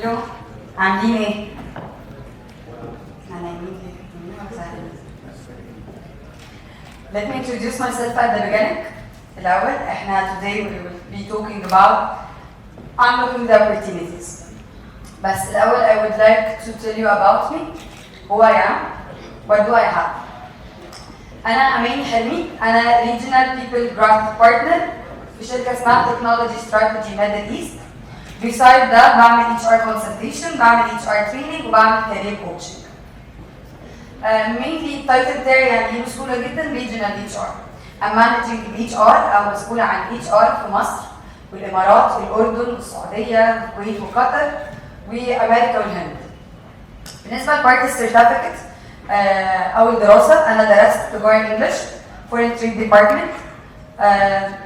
الو عاملين ايه؟ Let me introduce myself at the beginning. الأول today we will be talking about unlocking the opportunities. بس الأول I would like to tell you about me, who I am, what do I have. أنا أماني حلمي، أنا Regional People Growth Partner في شركة اسمها Technology Strategy Middle East. Besides that بعمل HR consultation، بعمل HR training وبعمل career coaching. mainly التايتل بتاعي يعني مسؤولة جدا Regional HR. I'm managing HR أو مسؤولة عن HR في مصر والإمارات والأردن والسعودية والكويت وقطر وأمريكا والهند. بالنسبة لبارت السيرتيفيكت أو الدراسة أنا درست تجارة إنجلش Foreign Trade Department.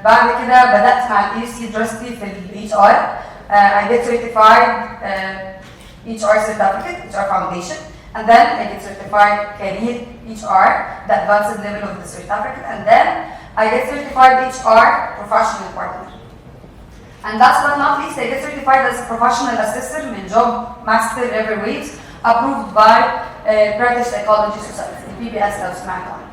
بعد كده بدأت مع الEC دراستي في الHR. I get certified HR certificate, HR foundation, and then I get certified career HR, the advanced level of the certificate, and then I get certified HR professional partner. And last but not least, I get certified as a professional assessor in Job Master Ever Waves, approved by British Psychology Society, PBS لو سمعت عنه.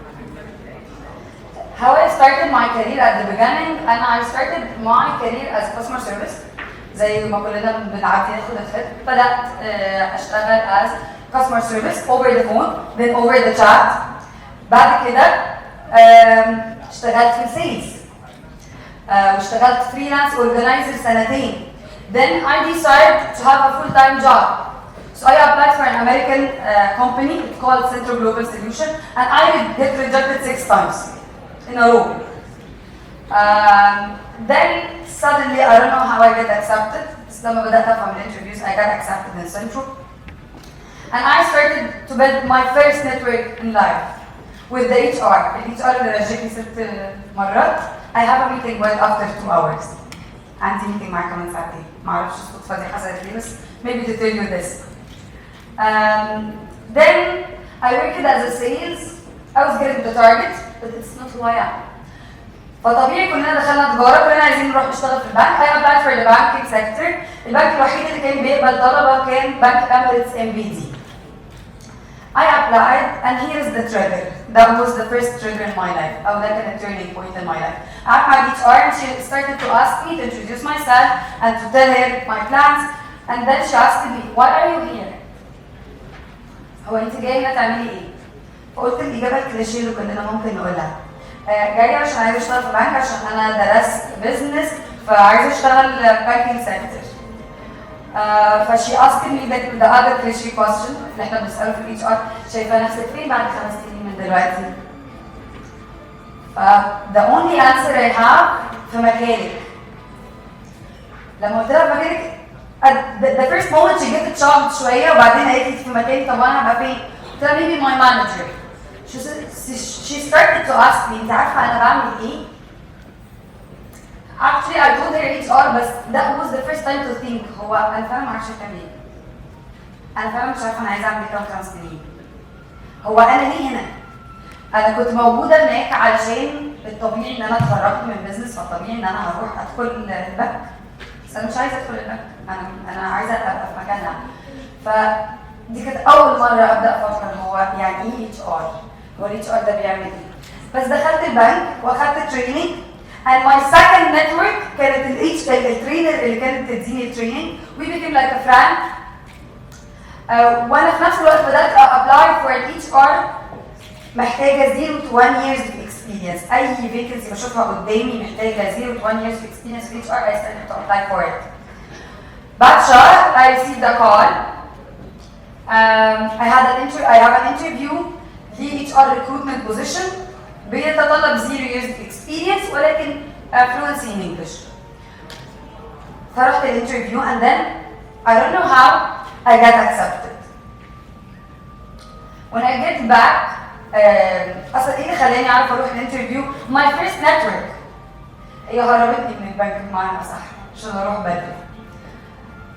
How I started my career at the beginning, and I started my career as customer service. زي ما كلنا بنعدي ناخد الخط. بدأت أشتغل as customer service over the phone, then over the chat. بعد كده اشتغلت في السيلز. واشتغلت freelance organizer سنتين. Then I decided to have a full-time job. So I applied for an American company. It's called Central Global Solution, and I get rejected 6 times in a row. Then suddenly, I don't know how I get accepted. بس لما بدأت أفهم interviews, I got accepted in Central. And I started to build my first network in life with the HR. الHR اللي رجعني 6 مرات. I have a meeting with after 2 hours. عندي meeting معاه كمان ساعتين. معرفش الصدفة دي حصلت ليه بس maybe to tell you this. Then I worked as a sales. I was getting the target, but it's not who I am. فطبيعي كلنا دخلنا تجاره كلنا عايزين نروح نشتغل في البنك. I applied for the banking sector. البنك الوحيد اللي كان بيقبل طلبه كان بنك Emirates MBD. I applied and here's the trigger. That was the first trigger in my life. أو ده كان a turning point in my life. قعدت مع HR and she started to ask me to introduce myself and to tell her my plans. And then she asked me, why are you here? هو أنت جاية هنا تعملي إيه؟ فقلت الإجابة الكليشيه اللي كلنا ممكن نقولها. جايه عشان عايزه اشتغل في بنك عشان انا درست بزنس فعايزه اشتغل بانكينج سيكتور. فشي asked me the other cliche question اللي احنا بنساله في الاتش ار شايفه نفسك فين بعد 5 سنين من دلوقتي؟ the only answer I have في مكانك. لما قلت لها في مكانك the first moment she get shocked شويه وبعدين قالت لي في مكانك طب انا هبقى فين؟ قلت لها maybe my manager. She started to ask me, أنت عارفة أنا بعمل إيه؟ Actually I told her HR بس that was the first time to think هو أنا فعلا ما أعرفش أعمل إيه. أنا فعلا مش عارفة أنا عايزة أعمل كام 5 سنين. هو أنا ليه هنا؟ أنا كنت موجودة هناك علشان الطبيعي إن أنا اتخرجت من بزنس فالطبيعي إن أنا هروح أدخل البنك. بس أنا مش عايزة أدخل البنك، أنا عايزة أبقى في مكانها. فدي كانت أول مرة أبدأ أفكر هو يعني إيه HR؟ هو الاتش ار ده بيعمل ايه؟ بس دخلت البنك واخدت تريننج and my second network كانت الترينر اللي كانت تديني التريننج we became like a friend. وانا في نفس الوقت بدات apply for an HR محتاجه 0 to 1 years of experience. اي vacancy بشوفها قدامي محتاجه 0 to 1 years of experience في HR I started to apply for it. بعد شهر I received a call. I have an interview في HR recruitment position بيتطلب 0 years of experience ولكن fluency in English. فرحت الانترفيو and then I don't know how I got accepted. When I get back أصلا إيه اللي خلاني أعرف أروح الانترفيو؟ My first network هي هربتني من البنك بمعنى أصح عشان أروح بدري.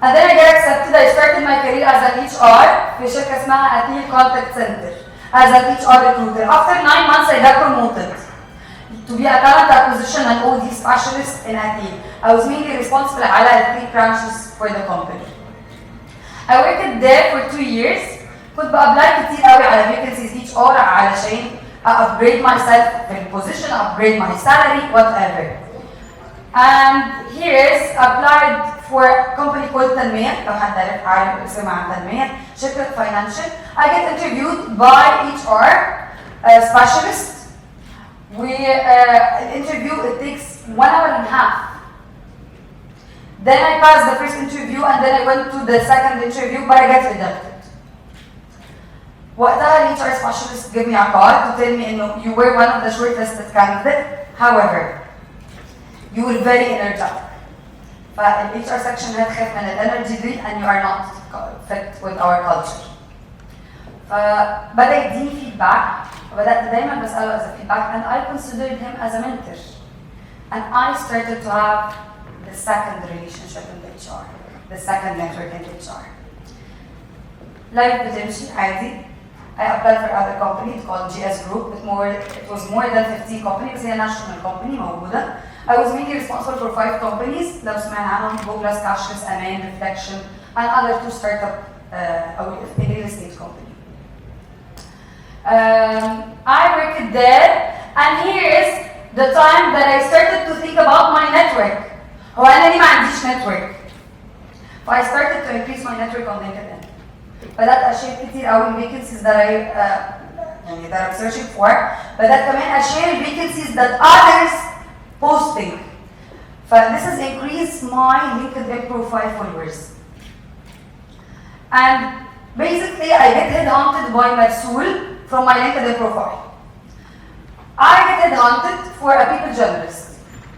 And then I got accepted. I started my career as an HR في شركة اسمها Athene Contact Center. As an HR recruiter. After 9 months, I got promoted to be a talent acquisition and OD specialist in Athene. I was mainly responsible على 3 branches for the company. I worked there for 2 years. كنت بأبلاي كتير قوي على vacancies HR علشان upgrade myself في position, upgrade my salary, whatever. And here's applied for a company called تنمية. لو حد عارف اسمها عن تنمية، شركة financial. I get interviewed by HR specialist. Interview, it takes 1 hour and a half. Then I passed the first interview and then I went to the second interview, but I got rejected. وقتها ال HR specialist gave me a call to tell me you were one of the shortlisted candidates. However, you were very energetic. فال HR section هتخاف من الانرجي دي and you are not fit with our culture. فبدأ يديني feedback. وبدأت دايما بسأله as a feedback and I considered him as a mentor. And I started to have the second relationship in HR, the second network in HR. Life بتمشي عادي. I applied for other company called GS Group. It was more than 15 companies. هي national company موجودة. I was mainly responsible for 5 companies. لو سمعنا عنهم Google, Cashless, Amany, Reflection, and other 2 startup real estate company. I worked there, and here is the time that I started to think about my network. هو أنا ليه ما عنديش network؟ I started to increase my network on LinkedIn. بدأت أشير كتير قوي vacancies that I'm searching for. بدأت كمان أشير vacancies that others posting. This has increased my LinkedIn profile followers. And basically, I get headhunted by Marsul from my LinkedIn profile. I get headhunted for a people journalist.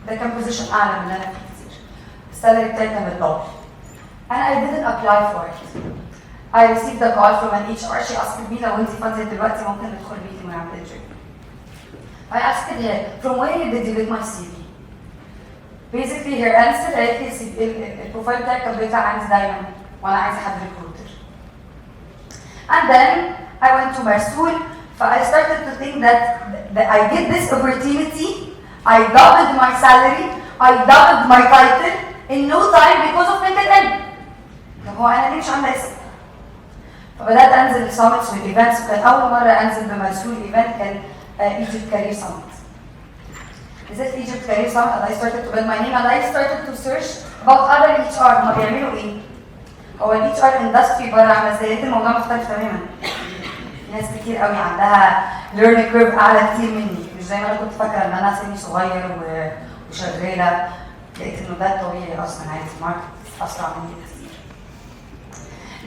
ده كان position أعلى من اللي أنا فيه كتير. السالري بتاعتنا بالدبل. And I didn't apply for it. I received a call from an HR. She asked me لو أنت فاضية دلوقتي ممكن ندخل meeting ونعمل interview. I asked her from where did you get my CV? Basically her answer قالت لي البروفايل بتاعك كان بيطلع عندي دايما وأنا عايزة حد recruiter. And then I went to Marsul. I started to think that I get this opportunity. I doubled my salary. I doubled my title in no time because of LinkedIn. هو أنا ليه مش عاملة اسم؟ فبدأت أنزل summits والإيفنتس. وكان أول مرة أنزل بمرسول إيفنت كان Egypt Career Summit. Is it Egypt Career Summit? And I started to build my name and I started to search about other HR. هما بيعملوا إيه؟ هو ال HR industry برا عاملة إزاي؟ الموضوع مختلف تماما. ناس كتير قوي عندها learning curve أعلى كتير مني. مش زي ما أنا كنت فاكرة إن أنا سني صغير وشغالة. لقيت إنه ده طبيعي أصلا عادي في الماركت أسرع مني كتير.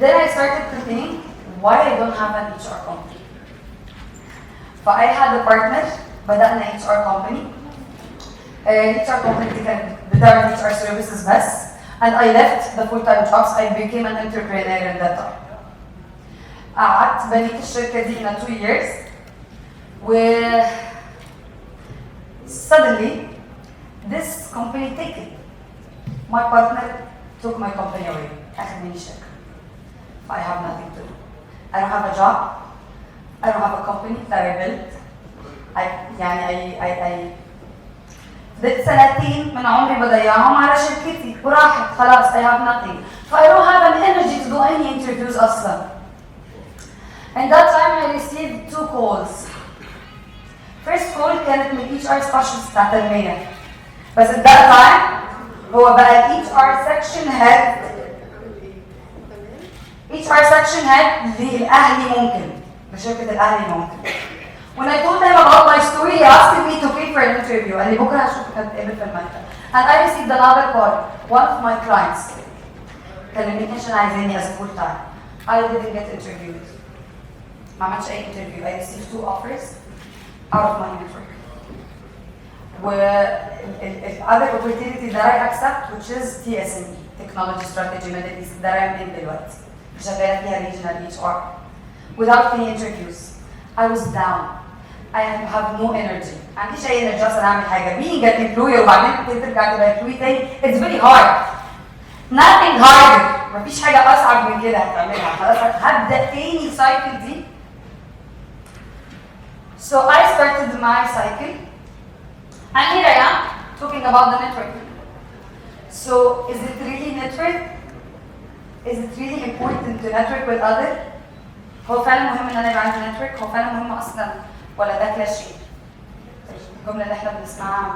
Then I started to think why I don't have an HR company. I had a partner. بدأنا HR company. HR company دي كانت بتعمل HR services بس. And I left the full-time jobs. I became an entrepreneur at that time. قعدت بنيت الشركة دي in 2 years. Suddenly, this company took it. My partner took my company away. أخذ مني الشركة. I have nothing to do. I don't have a job. I don't have a company that I built. I فضلت سنتين من عمري بضيعهم على شركتي وراحت خلاص. I have nothing. I don't have an energy to do any interviews أصلا. And that time I received 2 calls. First call كانت من HR specialist بتاع تنمية. بس at that time هو بقى HR section head. HR section head للأهلي ممكن. لشركة الأهلي ممكن. When I told him about my story, he asked me to pay for an interview. قال لي بكرة هشوفك هتقابل في المكتب. And I received another call. One of my clients كلمني عشان عايزاني as a full time. I didn't get interviewed. ما عملتش أي interview. I received 2 offers out of my network. The other opportunity that I accept, which is TSME, Technology Strategy Middle East, that I'm in دلوقتي. شغالة فيها regional HR. Without any interviews. I was down. I have no energy. ما عنديش أي energy أصلا أعمل حاجة. Being an employer وبعدين كنت ترجع تبقى employee تاني. It's very hard. Nothing harder. مفيش حاجة أصعب من كده هتعملها. خلاص هبدأ تاني cycle دي. So I started my cycle. And here I am talking about the network. So is it really network? Is it really important to network with other؟ هو فعلا مهم ان انا يبقى عندي network؟ هو فعلا مهم اصلا ولا ده كلاشيه؟ الجمله اللي احنا بنسمعها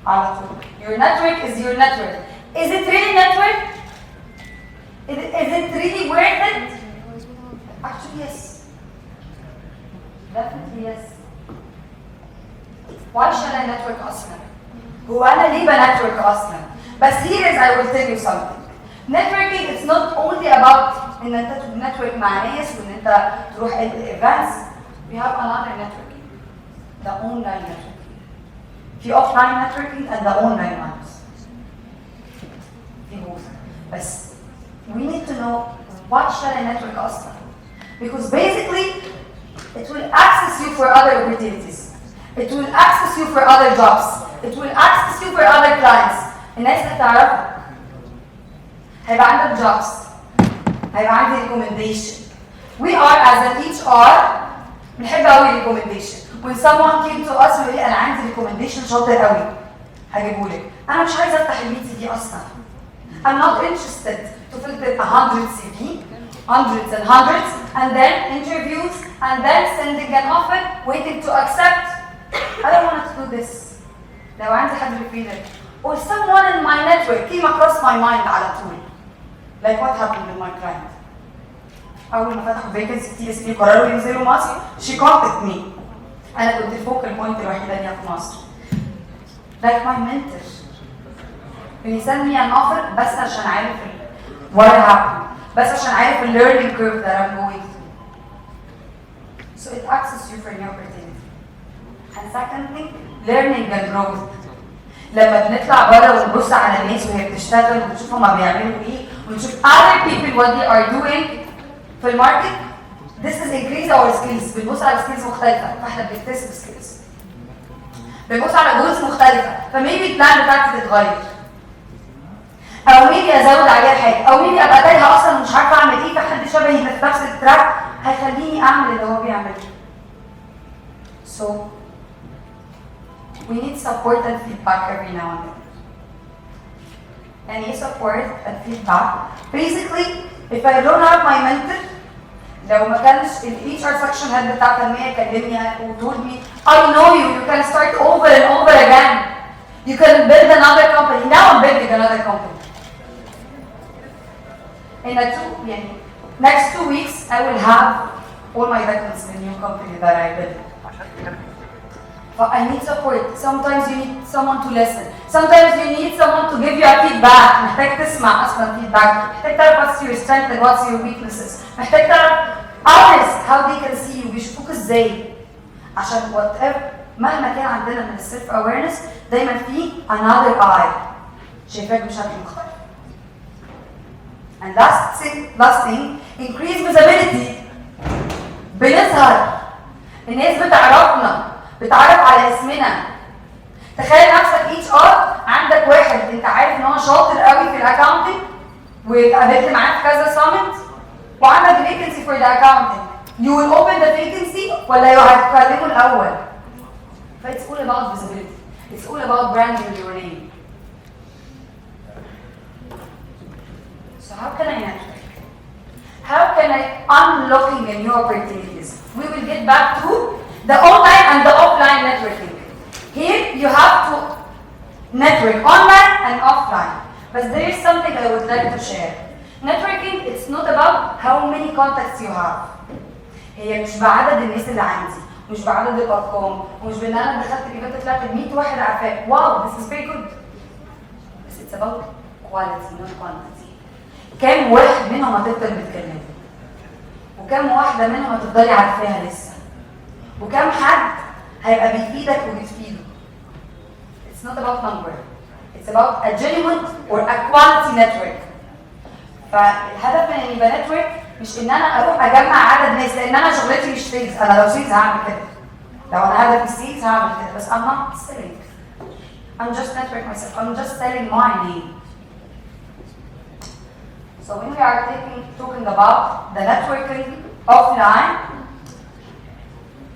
على طول. Your network is your network. Is it really network? Is it really worth it? Actually yes. Definitely yes. Why should I network اصلا؟ هو انا ليه بنتورك اصلا؟ بس here is I will tell you something. Networking is not only about ان انت تنتورك مع ناس وان انت تروح events. We have another networking. The online networking. في offline networking and the online ones. في both. بس we need to know what should I network اصلا? Because basically it will access you for other opportunities. It will access you for other jobs. It will access you for other clients. الناس هتعرفك. هيبقى عندك jobs. هيبقى عندي recommendation. We are as an HR بنحب قوي recommendation. When someone came to us ويقول لي انا عندي recommendation شاطر قوي هجيبه لك. انا مش عايزه افتح البيت دي اصلا. I'm not interested to filter 100 CV, hundreds and hundreds, and then interviews, and then sending an offer, waiting to accept. I don't want to do this. لو عندي حد freelancer or someone in my network came across my mind على طول. Like what happened with my client. أول ما فتحوا vacancy TSP قرروا ينزلوا مصر, she contacted me. أنا كنت الفوكال بوينت الوحيدة ليها في مصر. Like my mentor. He sent me an offer بس عشان عارف what happened. بس عشان عارف ال learning curve that I'm going through. So it accesses you for new opportunity. And secondly, learning and growth. لما بنطلع بره ونبص على الناس وهي بتشتغل ونشوف هما بيعملوا ايه ونشوف other people what they are doing في الماركت, this is increase our skills. بنبص على skills مختلفة فاحنا بنكتسب skills. بنبص على goals مختلفة فmaybe البلان بتاعتي تتغير. او maybe ازود عليها حاجة او maybe ابقى تايهة اصلا ومش عارفة اعمل ايه فحد شبهي في نفس التراك هيخليني اعمل اللي هو بيعمله. So we need support and feedback every now and then. And support and feedback. Basically, if I don't have my mentor, لو ما كانش ال HR section head بتاع التنمية كلمني and told me, I know you, you can start over and over again. You can build another company. Now I'm building another company. In next 2 weeks, I will have all my documents in the new company that I built. But I need support. Sometimes you need someone to listen. Sometimes you need someone to give you a feedback. محتاج تسمع أصلاً feedback. محتاج تعرف what's your strength and what's your weaknesses. محتاج تعرف others how they can see you. بيشوفوك إزاي. عشان whatever مهما كان عندنا من self awareness دايماً في another eye. شايفاك بشكل مختلف. And last thing, increase visibility. بنظهر. الناس بتعرفنا. بتعرف على اسمنا. تخيل نفسك HR عندك واحد انت عارف ان هو شاطر قوي في الاكاونتنج واتقابلت معاه في كذا summit وعندك vacancy for the accounting. You will open the vacancy ولا هتكلمه الاول؟ It's all about visibility. It's all about branding your name. So how can I network? How can I unlocking a new opportunities? We will get back to the online and the offline networking. Here you have to network online and offline. But there is something I would like to share. Networking, it's not about how many contacts you have. هي مش بعدد الناس اللي عندي، مش بعدد الارقام، ومش بان انا دخلت الايفنت طلعت 100 واحد عارفاه. واو this is very good. بس it's about quality not quantity. كام واحد منهم هتفضل بتكلمه؟ وكام واحدة منهم هتفضلي عارفاها لسه؟ وكم حد هيبقى بيفيدك وبتفيده. It's not about number. It's about a genuine or a quality network. فالهدف من اني بنتورك مش ان انا اروح اجمع عدد ناس لان انا شغلتي مش سيلز. انا لو سيلز هعمل كده. لو انا هدفي سيلز هعمل كده بس I'm not selling. I'm just networking myself. I'm just selling my name. So when we are talking about the networking offline,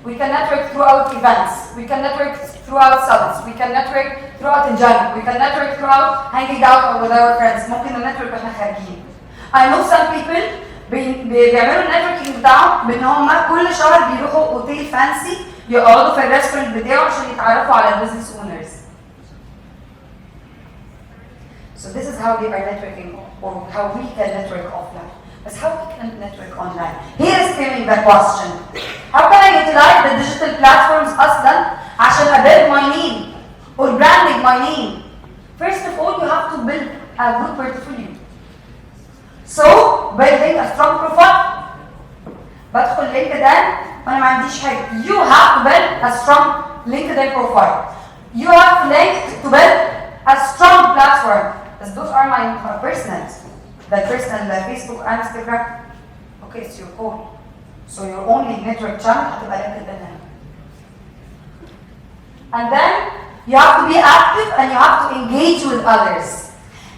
we can network throughout events. We can network throughout summits. We can network throughout in general. We can network throughout hanging out with our friends. ممكن network واحنا خارجين. I know some people بيعملوا النتوركينج بتاعهم بان هم كل شهر بيروحوا اوتيل فانسي يقعدوا في الريستورانت بتاعه عشان يتعرفوا على البيزنس اونرز. So this is how they are networking, or how we can network offline. But how we can network online? Here is coming the question. How can I utilize the digital platforms أصلا عشان أbuild my name or branding my name? First of all, you have to build a good portfolio. So, building a strong profile. بدخل LinkedIn وأنا ما عنديش حاجة. You have to build a strong LinkedIn profile. You have to build a strong platform. Because those are my personals. The personal Facebook and Instagram. Okay, it's your call. So your only network channel هتبقى LinkedIn. And then you have to be active and you have to engage with others.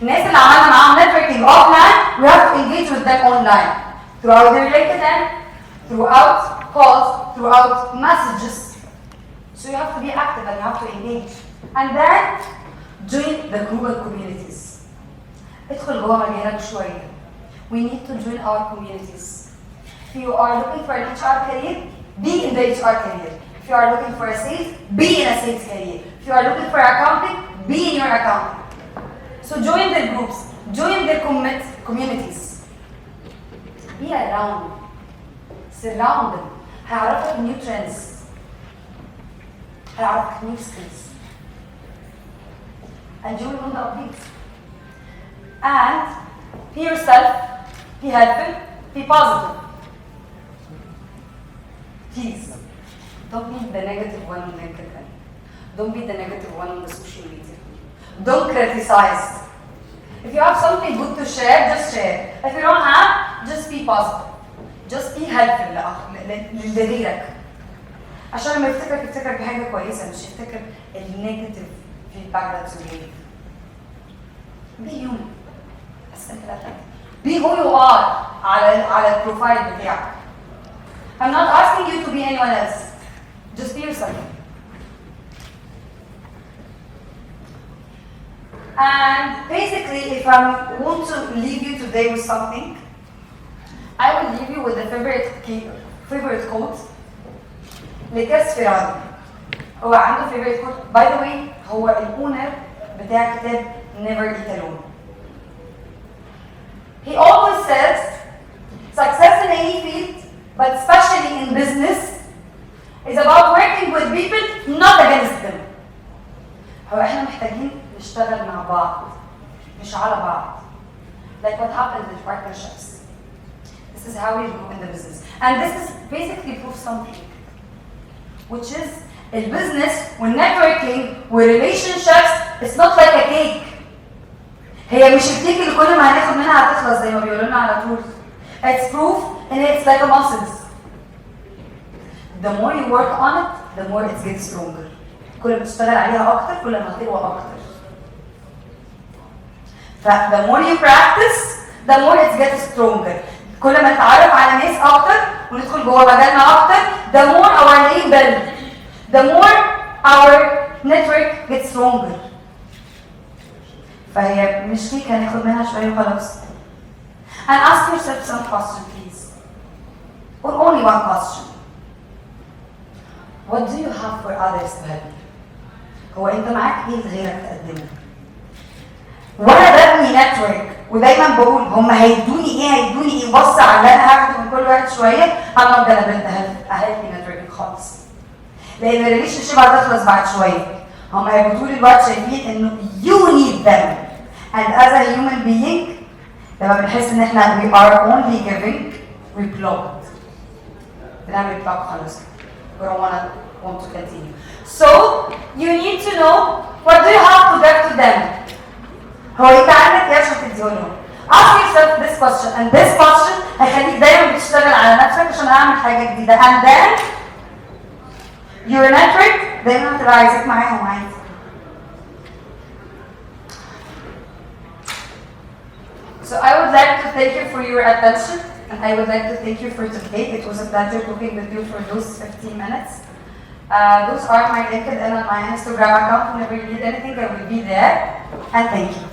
الناس اللي عملنا معاهم networking offline, we have to engage with them online. Throughout their LinkedIn, throughout calls, throughout messages. So you have to be active and you have to engage. And then join the global communities. ادخل جوه مجالك شويه. We need to join our communities. If you are looking for an HR career, be in the HR career. If you are looking for a sales, be in a sales career. If you are looking for accounting, be in your accounting. So join their groups, join their communities. Be around, surround them. هيعرفك new trends. هيعرفك new skills. And join on the updates. And be yourself, be helpful, be positive. Please, don't be the negative one on LinkedIn. Don't be the negative one on the social media. Don't criticize. If you have something good to share, just share. If you don't have, just be positive. Just be helpful لغيرك. عشان لما يفتكر بحاجة كويسة مش يفتكر النيجاتيف feedback that you gave. Be human. Be who you are على البروفايل بتاعك. I'm not asking you to be anyone else. Just be yourself. And basically, if I want to leave you today with something, I will leave you with the favorite quote. لكاس فيران. هو عنده favorite quote. By the way, هو الأونر بتاع كتاب Never Eat Alone. He always says, success in any field, but especially in business, is about working with people, not against them. هو احنا محتاجين نشتغل مع بعض، مش على بعض. Like what happens in partnerships. This is how we do in the business. And this is basically proof something, which is in business, when networking, with relationships, it's not like a cake. هي مش الكيك اللي كل ما هناخد منها هتخلص زي ما بيقولوا لنا على طول. It's proof and it's like a muscles. The more you work on it, the more it gets stronger. كل ما تشتغل عليها أكتر كل ما تقوى أكتر. The more you practice, the more it gets stronger. كل ما نتعرف على ناس أكتر وندخل جوه مجالنا أكتر, the more our name builds, the more our network gets stronger. فهي مش كيك هناخد منها شوية وخلاص. And ask yourself some question, please. Or only one question. What do you have for others to help? هو أنت معاك إيه لغيرك تقدمه؟ وأنا ببني نتورك ودايما بقول هم هيدوني إيه بص على اللي أنا هاخده من كل واحد شوية. I'm not gonna build a healthy network خالص. لأن الريليشن شيب هتخلص بعد شوية. هم هيبقوا طول الوقت شايفين إنه you need them. And as a human being, لما بنحس إن إحنا we are only giving, we blocked. بنعمل block خلاص. We don't want to continue. So you need to know what do you have to give to them. هو أنت عندك إيه عشان تديهولهم؟ Ask yourself this question, and this question هيخليك دايما بتشتغل على نفسك عشان أعمل حاجة جديدة. And then your network دايما هتبقى عايزك معاهم عادي. So I would like to thank you for your attention, and I would like to thank you for today. It was a pleasure talking with you for those 15 minutes. Those are my LinkedIn and my Instagram account. Whenever you need anything, I will be there. And thank you.